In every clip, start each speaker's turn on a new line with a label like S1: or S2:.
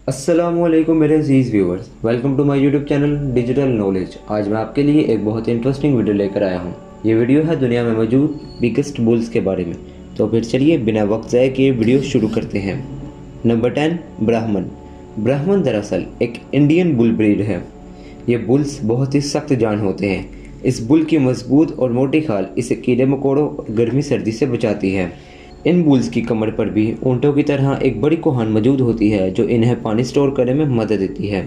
S1: अस्सलामुअलैकुम मेरे अजीज़ viewers, welcome to my YouTube channel Digital Knowledge. आज मैं आपके लिए एक बहुत इंटरेस्टिंग वीडियो लेकर आया हूँ। ये वीडियो है दुनिया में मौजूद बिगेस्ट बुल्स के बारे में। तो फिर चलिए बिना वक्त ज़ाय किए वीडियो शुरू करते हैं। नंबर 10, ब्राह्मण। ब्राह्मण दरअसल एक इंडियन बुल ब्रीड है। ये बुल्स बहुत ही सख्त जान होते हैं। इस बुल की मजबूत और मोटी खाल इसे कीड़े मकोड़ों और गर्मी सर्दी से बचाती है। इन बुल्स की कमर पर भी ऊँटों की तरह एक बड़ी कोहान मौजूद होती है जो इन्हें पानी स्टोर करने में मदद देती है।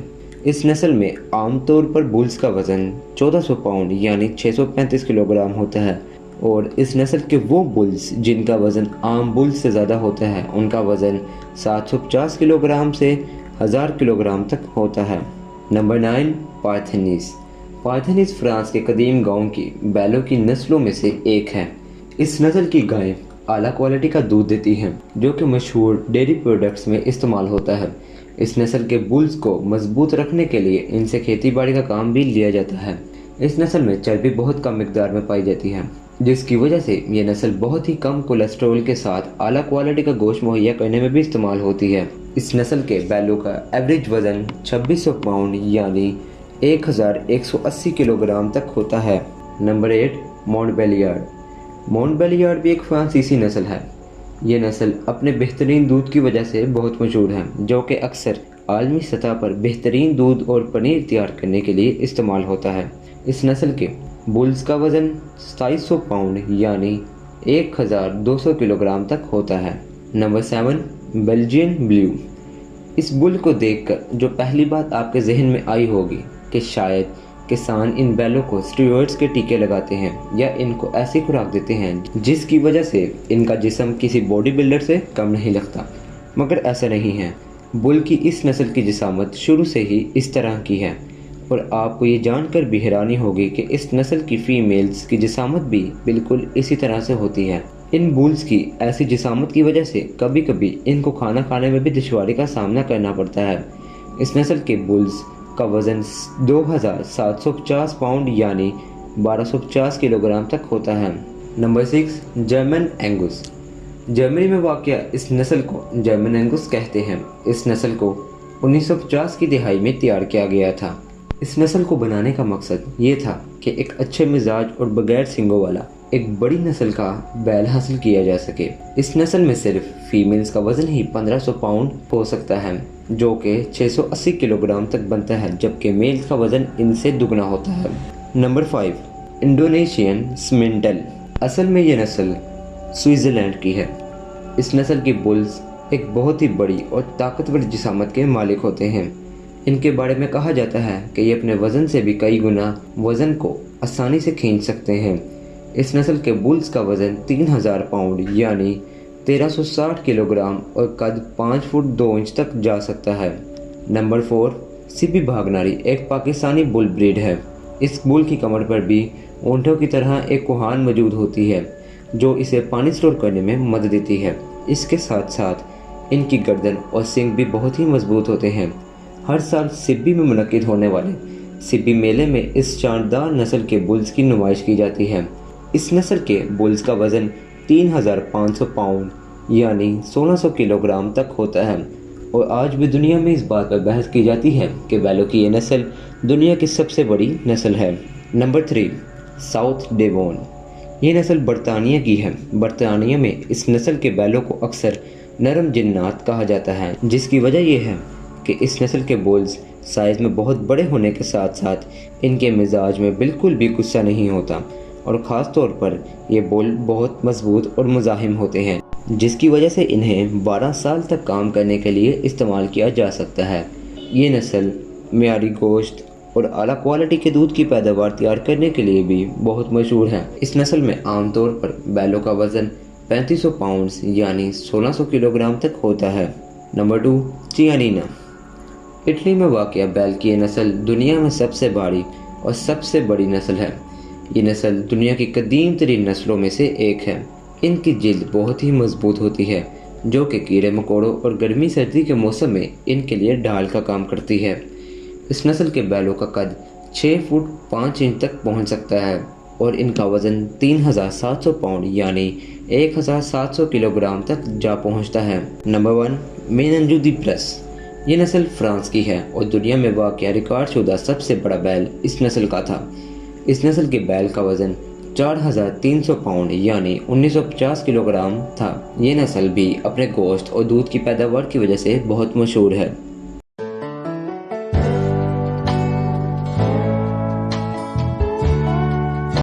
S1: इस नस्ल में आमतौर पर बुल्स का वज़न 1400 पाउंड यानी 635 किलोग्राम होता है, और इस नस्ल के वो बुल्स जिनका वज़न आम बुल्स से ज़्यादा होता है उनका वज़न 750 किलोग्राम से 1000 किलोग्राम तक होता है। नंबर 9, पार्थेनीस। पार्थेनीस फ्रांस के कदीम गाँव की बैलों की नस्लों में से एक है। इस नस्ल की गायें आला क्वालिटी का दूध देती हैं जो कि मशहूर डेयरी प्रोडक्ट्स में इस्तेमाल होता है। इस नस्ल के बुल्स को मजबूत रखने के लिए इनसे खेती बाड़ी का काम भी लिया जाता है। इस नस्ल में चर्बी बहुत कम मिकदार में पाई जाती है, जिसकी वजह से ये नस्ल बहुत ही कम कोलेस्ट्रॉल के साथ आला क्वालिटी का गोश्त मुहैया करने में भी इस्तेमाल होती है। इस नस्ल के बैलों का एवरेज वजन 2600 पाउंड यानी 1180 किलोग्राम तक होता है। नंबर 8, मोंटबेलियार्ड। मोंटबेलियार्ड भी एक फ्रांसीसी नस्ल है। ये नस्ल अपने बेहतरीन दूध की वजह से बहुत मशहूर है, जो कि अक्सर आलमी सतह पर बेहतरीन दूध और पनीर तैयार करने के लिए इस्तेमाल होता है। इस नस्ल के बुल्स का वज़न 2700 पाउंड यानी 1200 किलोग्राम तक होता है। Number 7, Belgian blue. इस बुल को देखकर जो पहली बात आपके जहन में आई होगी कि शायद किसान इन बैलों को स्टीरॉयड्स के टीके लगाते हैं या इनको ऐसी खुराक देते हैं जिसकी वजह से इनका जिस्म किसी बॉडी बिल्डर से कम नहीं लगता, मगर ऐसा नहीं है। बुल की इस नस्ल की जिसामत शुरू से ही इस तरह की है, और आपको ये जानकर भी हैरानी होगी कि इस नस्ल की फीमेल्स की जिसामत भी बिल्कुल इसी तरह से होती है। इन बुल्स की ऐसी जिसामत की वजह से कभी कभी इनको खाना खाने में भी दुश्वारी का सामना करना पड़ता है। इस नस्ल के बुल्स का वज़न 2750 पाउंड यानी 1250 किलोग्राम तक होता है। Number 6, German एंगुस। जर्मनी में वाक़या इस नस्ल को जर्मन एंगुस कहते हैं। इस नस्ल को 1950 की दिहाई में तैयार किया गया था। इस नस्ल को बनाने का मकसद ये था कि एक अच्छे मिजाज और बगैर सींगों वाला एक बड़ी नस्ल का बैल हासिल किया जा सके। इस नस्ल में सिर्फ फीमेल्स का वज़न ही 1500 पाउंड हो सकता है, जो कि 680 किलोग्राम तक बनता है, जबकि मेल का वज़न इनसे दुगना होता है। नंबर 5, इंडोनेशियन सिमेंटल। असल में ये नस्ल स्विट्ज़रलैंड की है। इस नस्ल की बुल्स एक बहुत ही बड़ी और ताकतवर जिसामत के मालिक होते हैं। इनके बारे में कहा जाता है कि ये अपने वज़न से भी कई गुना वज़न को आसानी से खींच सकते हैं। इस नस्ल के बुल्स का वज़न 3000 पाउंड यानी 1360 किलोग्राम और कद 5 फुट 2 इंच तक जा सकता है। नंबर 4, सिपी भागनारी एक पाकिस्तानी बुल ब्रीड है। इस बुल की कमर पर भी ऊँटों की तरह एक कोहान मौजूद होती है जो इसे पानी स्टोर करने में मदद देती है। इसके साथ साथ इनकी गर्दन और सींग भी बहुत ही मजबूत होते हैं। हर साल सिब्बी में मुनक्किद होने वाले सिब्बी मेले में इस शानदार नस्ल के बुल्स की नुमाइश की जाती है। इस नस्ल के बुल्स का वज़न 3500 पाउंड यानी 1600 किलोग्राम तक होता है, और आज भी दुनिया में इस बात पर बहस की जाती है कि बैलों की ये नस्ल दुनिया की सबसे बड़ी नस्ल है। Number 3, south Devon. ये नस्ल बरतानिया की है। बरतानिया में इस नस्ल के बैलों को अक्सर नरम जिन्नात कहा जाता है, जिसकी वजह यह है कि इस नस्ल के बुल्स साइज़ में बहुत बड़े होने के साथ साथ इनके मिजाज में बिल्कुल भी गुस्सा नहीं होता, और ख़ास तौर पर ये बुल बहुत मजबूत और मुज़ाहिम होते हैं, जिसकी वजह से इन्हें 12 साल तक काम करने के लिए इस्तेमाल किया जा सकता है। ये नस्ल मियारी गोश्त और आला क्वालिटी के दूध की पैदावार तैयार करने के लिए भी बहुत मशहूर है। इस नस्ल में आमतौर पर बैलों का वज़न 3500 पाउंड यानी 1600 किलोग्राम तक होता है। नंबर 2, चियानीना। इटली में वाक़या बैल की ये नस्ल दुनिया में सबसे बड़ी और सबसे बड़ी नस्ल है। ये नस्ल दुनिया की कदीम तरीन नस्लों में से एक है। इनकी जिल्द बहुत ही मजबूत होती है, जो कि कीड़े मकोड़ों और गर्मी सर्दी के मौसम में इनके लिए ढाल का काम करती है। इस नस्ल के बैलों का कद 6 फुट 5 इंच तक पहुंच सकता है, और इनका वज़न 3700 पाउंड यानी 1700 किलोग्राम तक जा पहुंचता है। नंबर 1, मेननजू दी प्रेस। یہ نسل فرانس کی ہے اور دنیا میں واقع ریکارڈ شدہ سب سے بڑا بیل اس نسل کا تھا۔ اس نسل کے بیل کا وزن 4300 پاؤنڈ یعنی 1950 کلو گرام تھا۔ یہ نسل بھی اپنے گوشت اور دودھ کی پیداوار کی وجہ سے بہت مشہور ہے۔